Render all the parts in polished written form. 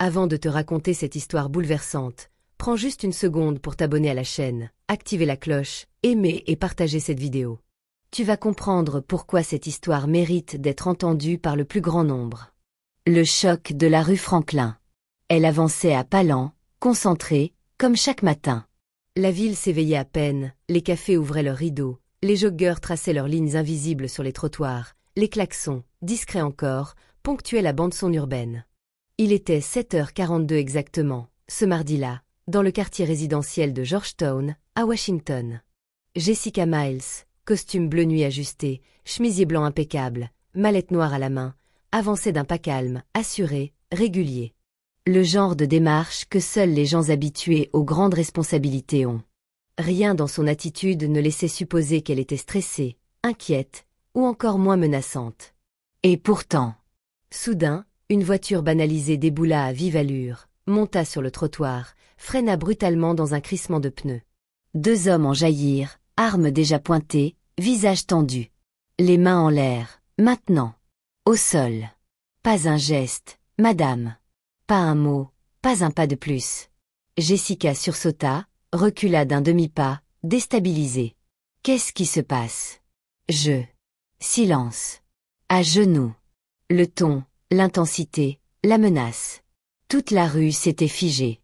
Avant de te raconter cette histoire bouleversante, prends juste une seconde pour t'abonner à la chaîne, activer la cloche, aimer et partager cette vidéo. Tu vas comprendre pourquoi cette histoire mérite d'être entendue par le plus grand nombre. Le choc de la rue Franklin. Elle avançait à pas lents, concentrée, comme chaque matin. La ville s'éveillait à peine, les cafés ouvraient leurs rideaux, les joggeurs traçaient leurs lignes invisibles sur les trottoirs, les klaxons, discrets encore, ponctuaient la bande-son urbaine. Il était 7h42 exactement, ce mardi-là, dans le quartier résidentiel de Georgetown, à Washington. Jessica Miles, costume bleu nuit ajusté, chemisier blanc impeccable, mallette noire à la main, avançait d'un pas calme, assuré, régulier. Le genre de démarche que seuls les gens habitués aux grandes responsabilités ont. Rien dans son attitude ne laissait supposer qu'elle était stressée, inquiète, ou encore moins menaçante. Et pourtant, soudain, une voiture banalisée déboula à vive allure, monta sur le trottoir, freina brutalement dans un crissement de pneus. Deux hommes en jaillirent, armes déjà pointées, visage tendu. Les mains en l'air, maintenant. Au sol. Pas un geste, madame. Pas un mot, pas un pas de plus. Jessica sursauta, recula d'un demi-pas, déstabilisée. Qu'est-ce qui se passe? Silence. À genoux. Le ton, l'intensité, la menace. Toute la rue s'était figée.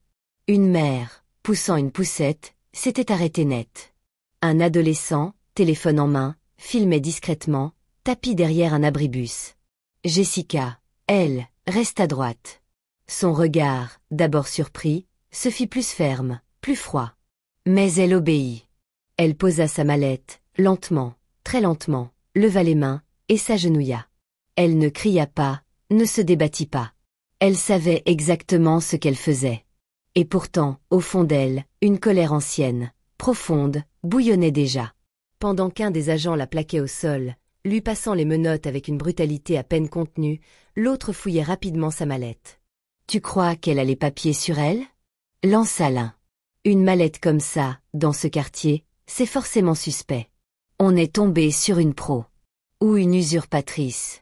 Une mère, poussant une poussette, s'était arrêtée net. Un adolescent, téléphone en main, filmait discrètement, tapis derrière un abribus. Jessica, elle, reste à droite. Son regard, d'abord surpris, se fit plus ferme, plus froid. Mais elle obéit. Elle posa sa mallette, lentement, très lentement, leva les mains, et s'agenouilla. Elle ne cria pas, ne se débattit pas. Elle savait exactement ce qu'elle faisait. Et pourtant, au fond d'elle, une colère ancienne, profonde, bouillonnait déjà. Pendant qu'un des agents la plaquait au sol, lui passant les menottes avec une brutalité à peine contenue, l'autre fouillait rapidement sa mallette. « Tu crois qu'elle a les papiers sur elle ?» lança l'un. Une mallette comme ça, dans ce quartier, c'est forcément suspect. On est tombé sur une pro. Ou une usurpatrice.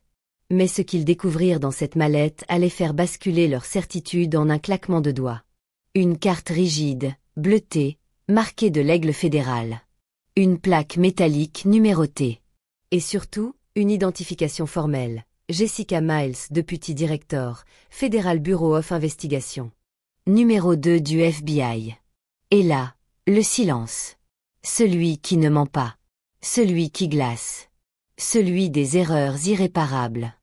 Mais ce qu'ils découvrirent dans cette mallette allait faire basculer leur certitude en un claquement de doigts. Une carte rigide, bleutée, marquée de l'aigle fédéral. Une plaque métallique numérotée. Et surtout, une identification formelle. Jessica Miles, Deputy Director, Federal Bureau of Investigation. Numéro 2 du FBI. Et là, le silence. Celui qui ne ment pas. Celui qui glace. Celui des erreurs irréparables.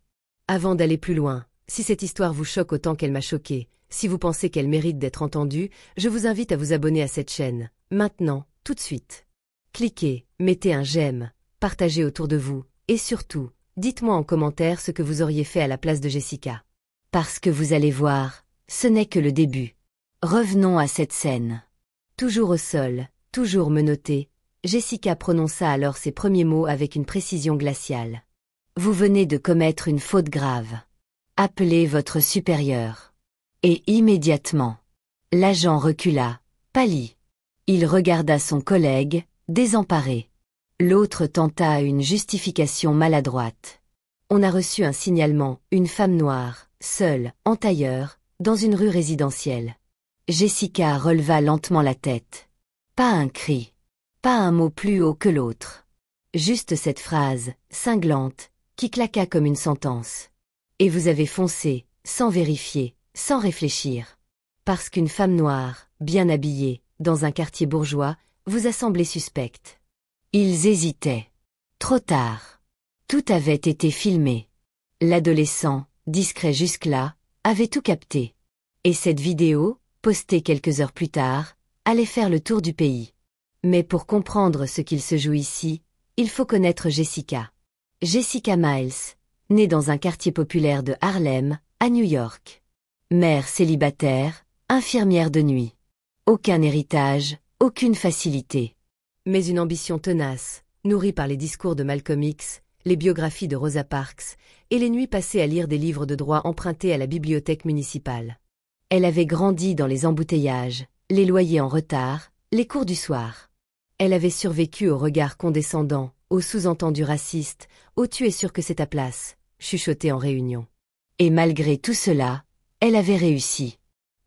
Avant d'aller plus loin, si cette histoire vous choque autant qu'elle m'a choqué, si vous pensez qu'elle mérite d'être entendue, je vous invite à vous abonner à cette chaîne, maintenant, tout de suite. Cliquez, mettez un j'aime, partagez autour de vous, et surtout, dites-moi en commentaire ce que vous auriez fait à la place de Jessica. Parce que vous allez voir, ce n'est que le début. Revenons à cette scène. Toujours au sol, toujours menottée, Jessica prononça alors ses premiers mots avec une précision glaciale. Vous venez de commettre une faute grave. Appelez votre supérieur. Et immédiatement, l'agent recula, pâlit. Il regarda son collègue, désemparé. L'autre tenta une justification maladroite. On a reçu un signalement, une femme noire, seule, en tailleur, dans une rue résidentielle. Jessica releva lentement la tête. Pas un cri. Pas un mot plus haut que l'autre. Juste cette phrase, cinglante, qui claqua comme une sentence. Et vous avez foncé, sans vérifier, sans réfléchir. Parce qu'une femme noire, bien habillée, dans un quartier bourgeois, vous a semblé suspecte. Ils hésitaient. Trop tard. Tout avait été filmé. L'adolescent, discret jusque-là, avait tout capté. Et cette vidéo, postée quelques heures plus tard, allait faire le tour du pays. Mais pour comprendre ce qu'il se joue ici, il faut connaître Jessica. Jessica Miles, née dans un quartier populaire de Harlem, à New York. Mère célibataire, infirmière de nuit. Aucun héritage, aucune facilité. Mais une ambition tenace, nourrie par les discours de Malcolm X, les biographies de Rosa Parks, et les nuits passées à lire des livres de droit empruntés à la bibliothèque municipale. Elle avait grandi dans les embouteillages, les loyers en retard, les cours du soir. Elle avait survécu aux regards condescendants, aux sous-entendus racistes, aux « tu es sûr que c'est ta place », chuchotés en réunion. Et malgré tout cela, elle avait réussi.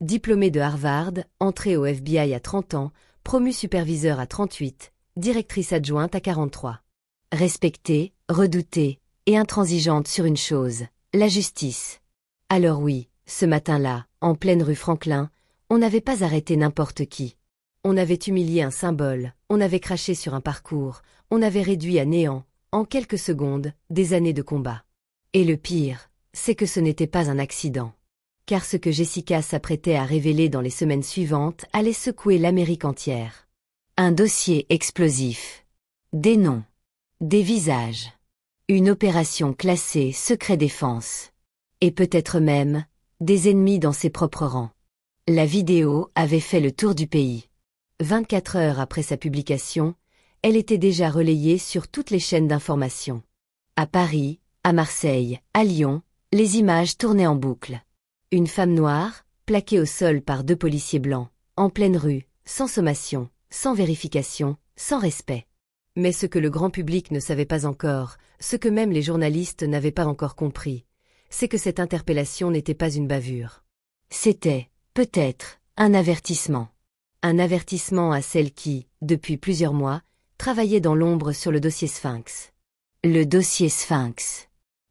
Diplômée de Harvard, entrée au FBI à 30 ans, promue superviseur à 38, directrice adjointe à 43. Respectée, redoutée et intransigeante sur une chose, la justice. Alors oui, ce matin-là, en pleine rue Franklin, on n'avait pas arrêté n'importe qui. On avait humilié un symbole, on avait craché sur un parcours, on avait réduit à néant, en quelques secondes, des années de combat. Et le pire, c'est que ce n'était pas un accident. Car ce que Jessica s'apprêtait à révéler dans les semaines suivantes allait secouer l'Amérique entière. Un dossier explosif. Des noms. Des visages. Une opération classée secret défense. Et peut-être même, des ennemis dans ses propres rangs. La vidéo avait fait le tour du pays. 24 heures après sa publication, elle était déjà relayée sur toutes les chaînes d'information. À Paris, à Marseille, à Lyon, les images tournaient en boucle. Une femme noire, plaquée au sol par 2 policiers blancs, en pleine rue, sans sommation, sans vérification, sans respect. Mais ce que le grand public ne savait pas encore, ce que même les journalistes n'avaient pas encore compris, c'est que cette interpellation n'était pas une bavure. C'était, peut-être, un avertissement. Un avertissement à celle qui, depuis plusieurs mois, travaillait dans l'ombre sur le dossier Sphinx. Le dossier Sphinx.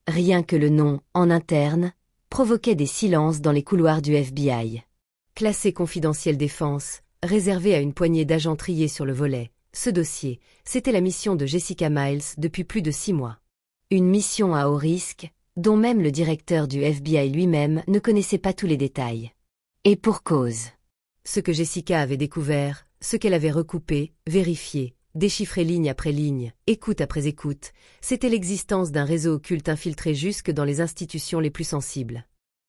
Rien que le nom, en interne, provoquait des silences dans les couloirs du FBI. Classé confidentiel défense, réservé à une poignée d'agents triés sur le volet, ce dossier, c'était la mission de Jessica Miles depuis plus de 6 mois. Une mission à haut risque, dont même le directeur du FBI lui-même ne connaissait pas tous les détails. Et pour cause. Ce que Jessica avait découvert, ce qu'elle avait recoupé, vérifié, déchiffré ligne après ligne, écoute après écoute, c'était l'existence d'un réseau occulte infiltré jusque dans les institutions les plus sensibles.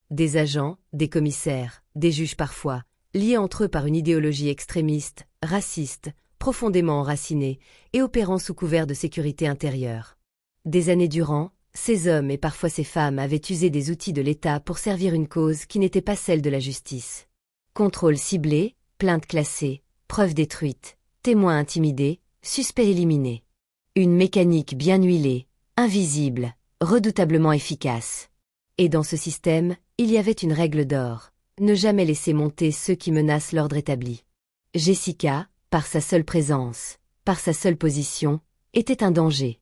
Des agents, des commissaires, des juges parfois, liés entre eux par une idéologie extrémiste, raciste, profondément enracinée et opérant sous couvert de sécurité intérieure. Des années durant, ces hommes et parfois ces femmes avaient usé des outils de l'État pour servir une cause qui n'était pas celle de la justice. Contrôle ciblé, plainte classée, preuves détruites, témoins intimidés, suspects éliminés. Une mécanique bien huilée, invisible, redoutablement efficace. Et dans ce système, il y avait une règle d'or, ne jamais laisser monter ceux qui menacent l'ordre établi. Jessica, par sa seule présence, par sa seule position, était un danger.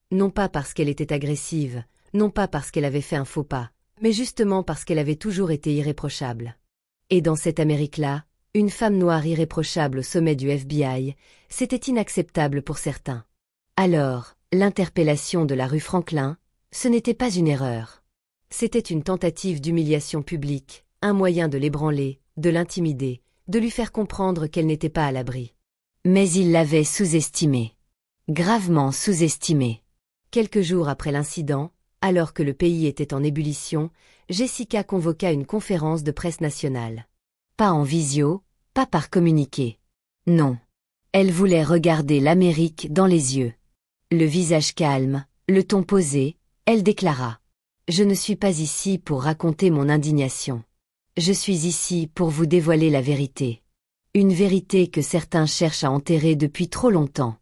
Non pas parce qu'elle était agressive, non pas parce qu'elle avait fait un faux pas, mais justement parce qu'elle avait toujours été irréprochable. Et dans cette Amérique-là, une femme noire irréprochable au sommet du FBI, c'était inacceptable pour certains. Alors, l'interpellation de la rue Franklin, ce n'était pas une erreur. C'était une tentative d'humiliation publique, un moyen de l'ébranler, de l'intimider, de lui faire comprendre qu'elle n'était pas à l'abri. Mais il l'avait sous-estimée. Gravement sous-estimée. Quelques jours après l'incident, alors que le pays était en ébullition, Jessica convoqua une conférence de presse nationale. Pas en visio, pas par communiqué. Non. Elle voulait regarder l'Amérique dans les yeux. Le visage calme, le ton posé, elle déclara. Je ne suis pas ici pour raconter mon indignation. Je suis ici pour vous dévoiler la vérité. Une vérité que certains cherchent à enterrer depuis trop longtemps.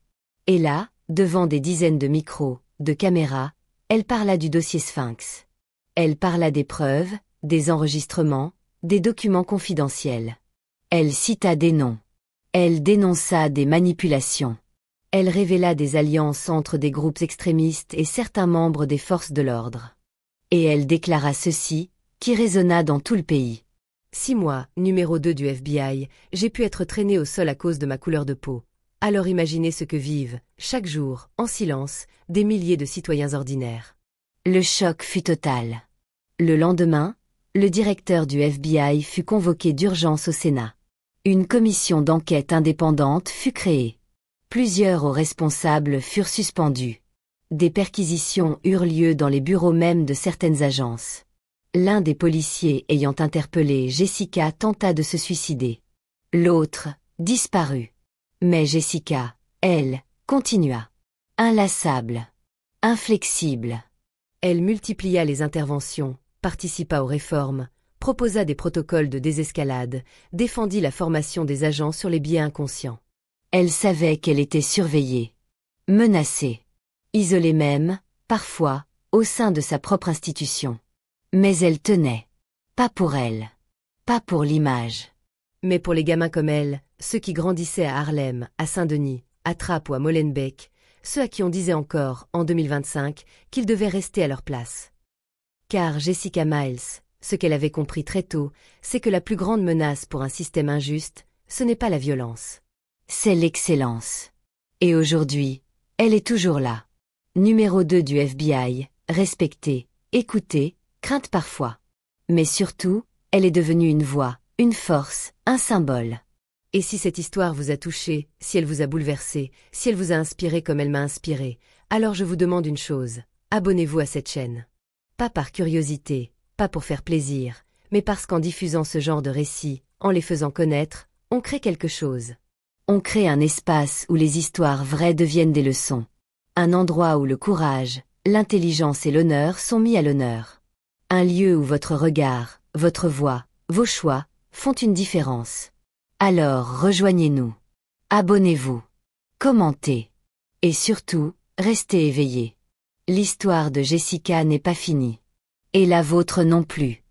Et là, devant des dizaines de micros, de caméras, elle parla du dossier Sphinx. Elle parla des preuves, des enregistrements, des documents confidentiels. Elle cita des noms. Elle dénonça des manipulations. Elle révéla des alliances entre des groupes extrémistes et certains membres des forces de l'ordre. Et elle déclara ceci, qui résonna dans tout le pays. 6 mois, numéro 2 du FBI, j'ai pu être traînée au sol à cause de ma couleur de peau. Alors imaginez ce que vivent, chaque jour, en silence, des milliers de citoyens ordinaires. Le choc fut total. Le lendemain, le directeur du FBI fut convoqué d'urgence au Sénat. Une commission d'enquête indépendante fut créée. Plusieurs hauts responsables furent suspendus. Des perquisitions eurent lieu dans les bureaux même de certaines agences. L'un des policiers ayant interpellé Jessica tenta de se suicider. L'autre disparut. Mais Jessica, elle, continua. Inlassable. Inflexible. Elle multiplia les interventions, participa aux réformes, proposa des protocoles de désescalade, défendit la formation des agents sur les biais inconscients. Elle savait qu'elle était surveillée, menacée, isolée même, parfois, au sein de sa propre institution. Mais elle tenait. Pas pour elle. pas pour l'image. Mais pour les gamins comme elle, ceux qui grandissaient à Harlem, à Saint-Denis, à Trappes ou à Molenbeek, ceux à qui on disait encore, en 2025, qu'ils devaient rester à leur place. Car Jessica Miles, ce qu'elle avait compris très tôt, c'est que la plus grande menace pour un système injuste, ce n'est pas la violence. C'est l'excellence. Et aujourd'hui, elle est toujours là. Numéro 2 du FBI, respectée, écoutée, crainte parfois. Mais surtout, elle est devenue une voix, une force, un symbole. Et si cette histoire vous a touché, si elle vous a bouleversé, si elle vous a inspiré comme elle m'a inspiré, alors je vous demande une chose, abonnez-vous à cette chaîne. Pas par curiosité, pas pour faire plaisir, mais parce qu'en diffusant ce genre de récits, en les faisant connaître, on crée quelque chose. On crée un espace où les histoires vraies deviennent des leçons. Un endroit où le courage, l'intelligence et l'honneur sont mis à l'honneur. Un lieu où votre regard, votre voix, vos choix, font une différence. Alors rejoignez-nous. Abonnez-vous. Commentez. Et surtout, restez éveillés. L'histoire de Jessica n'est pas finie. Et la vôtre non plus.